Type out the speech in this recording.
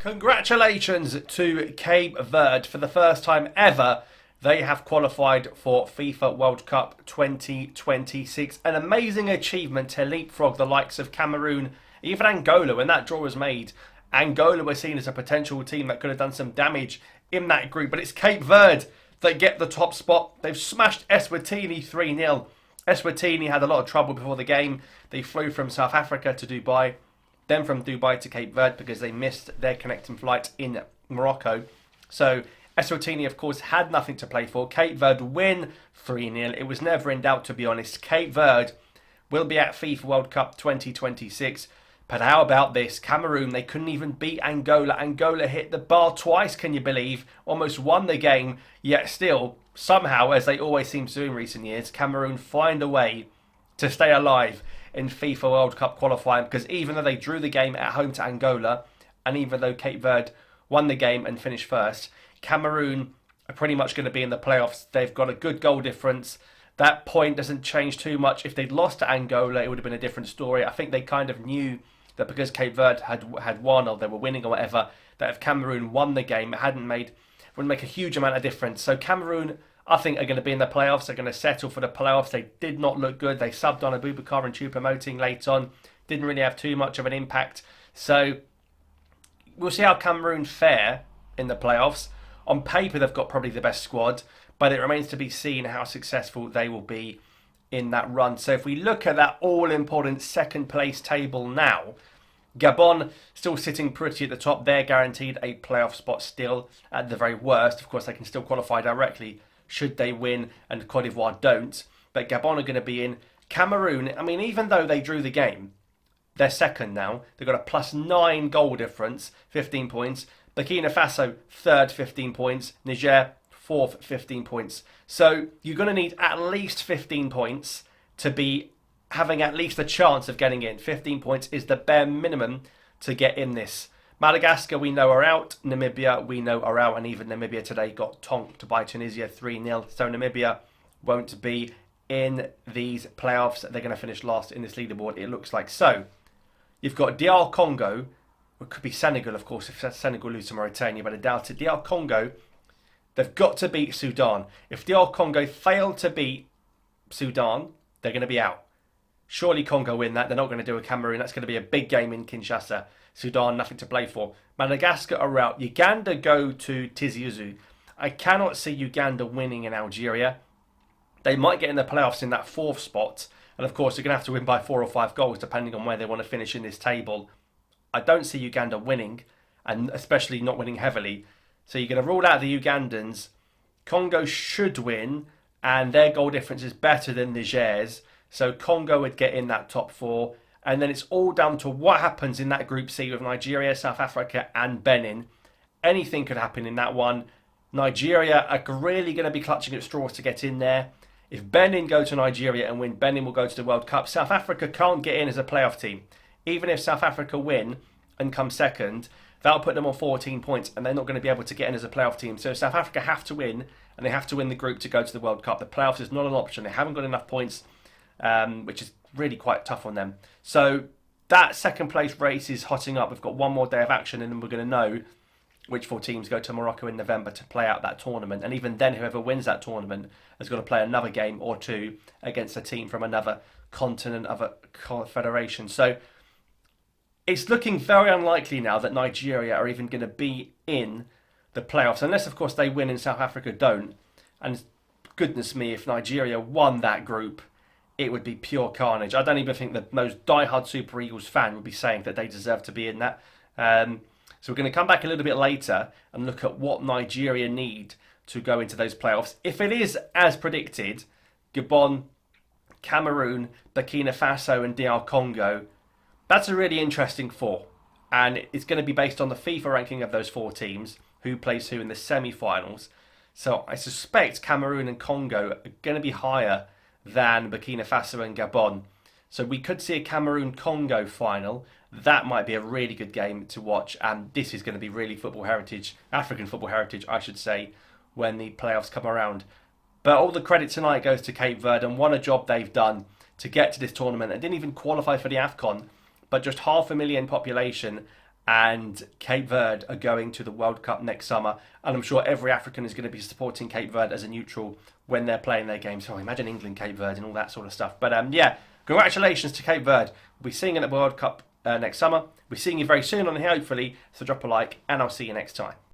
Congratulations to Cape Verde. For the first time ever, they have qualified for FIFA World Cup 2026. An amazing achievement to leapfrog the likes of Cameroon, even Angola. When that draw was made, Angola were seen as a potential team that could have done some damage in that group. But it's Cape Verde that get the top spot. They've smashed ESWATINI 3-0. ESWATINI had a lot of trouble before the game. They flew from South Africa to Dubai, then from Dubai to Cape Verde because they missed their connecting flight in Morocco. So Eswatini, of course, had nothing to play for. Cape Verde win 3-0. It was never in doubt, to be honest. Cape Verde will be at FIFA World Cup 2026. But how about this? Cameroon, they couldn't even beat Angola. Angola hit the bar twice, can you believe? Almost won the game, yet still, somehow, as they always seem to do in recent years, Cameroon find a way to stay alive in FIFA World Cup qualifying, because even though they drew the game at home to Angola, and even though Cape Verde won the game and finished first, Cameroon are pretty much going to be in the playoffs. They've got a good goal difference. That point doesn't change too much. If they'd lost to Angola, it would have been a different story. I think they kind of knew that because Cape Verde had won, or they were winning or whatever, that if Cameroon won the game, it wouldn't make a huge amount of difference. So Cameroon, I think, are going to be in the playoffs. They're going to settle for the playoffs. They did not look good. They subbed on Abubakar and Choupo-Moting late on. Didn't really have too much of an impact. So we'll see how Cameroon fare in the playoffs. On paper, they've got probably the best squad, but it remains to be seen how successful they will be in that run. So if we look at that all-important second place table now, Gabon still sitting pretty at the top. They're guaranteed a playoff spot still at the very worst. Of course, they can still qualify directly should they win and Cote d'Ivoire don't. But Gabon are going to be in. Cameroon, I mean, even though they drew the game, they're second now. They've got a +9 goal difference, 15 points. Burkina Faso, third, 15 points. Niger, fourth, 15 points. So you're going to need at least 15 points to be having at least a chance of getting in. 15 points is the bare minimum to get in this. Madagascar, we know, are out. Namibia, we know, are out. And even Namibia today got tonked by Tunisia 3-0. So Namibia won't be in these playoffs. They're going to finish last in this leaderboard, it looks like. So you've got DR Congo. It could be Senegal, of course, if Senegal lose to Mauritania, but I doubt it. DR Congo, they've got to beat Sudan. If DR Congo fail to beat Sudan, they're going to be out. Surely Congo win that. They're not going to do a Cameroon. That's going to be a big game in Kinshasa. Sudan, nothing to play for. Madagascar are out. Uganda go to Tizi Ouzou. I cannot see Uganda winning in Algeria. They might get in the playoffs in that fourth spot. And of course, they're going to have to win by 4 or 5 goals, depending on where they want to finish in this table. I don't see Uganda winning, and especially not winning heavily. So you're going to rule out the Ugandans. Congo should win, and their goal difference is better than Niger's. So Congo would get in that top 4. And then it's all down to what happens in that Group C with Nigeria, South Africa and Benin. Anything could happen in that one. Nigeria are really going to be clutching at straws to get in there. If Benin go to Nigeria and win, Benin will go to the World Cup. South Africa can't get in as a playoff team. Even if South Africa win and come second, that'll put them on 14 points and they're not going to be able to get in as a playoff team. So South Africa have to win, and they have to win the group to go to the World Cup. The playoffs is not an option. They haven't got enough points, which is really quite tough on them. So that second place race is hotting up. We've got one more day of action and then we're going to know which 4 teams go to Morocco in November to play out that tournament. And even then, whoever wins that tournament has got to play another game or 2 against a team from another continent, other federation. So it's looking very unlikely now that Nigeria are even going to be in the playoffs, unless of course they win and South Africa don't. And goodness me, if Nigeria won that group, it would be pure carnage. I don't even think the most diehard Super Eagles fan would be saying that they deserve to be in that. So we're going to come back a little bit later and look at what Nigeria need to go into those playoffs. If it is as predicted, Gabon, Cameroon, Burkina Faso and DR Congo, that's a really interesting 4. And it's going to be based on the FIFA ranking of those 4 teams, who plays who in the semi-finals. So I suspect Cameroon and Congo are going to be higher than Burkina Faso and Gabon. So we could see a Cameroon-Congo final. That might be a really good game to watch. And this is going to be really football heritage, African football heritage, I should say, when the playoffs come around. But all the credit tonight goes to Cape Verde, and what a job they've done to get to this tournament. They didn't even qualify for the AFCON, but just 500,000 population and Cape Verde are going to the World Cup next summer. And I'm sure every African is going to be supporting Cape Verde as a neutral when they're playing their games. So imagine England, Cape Verde, and all that sort of stuff. But yeah, congratulations to Cape Verde. We'll be seeing you at the World Cup next summer. We're seeing you very soon on here, hopefully. So drop a like, and I'll see you next time.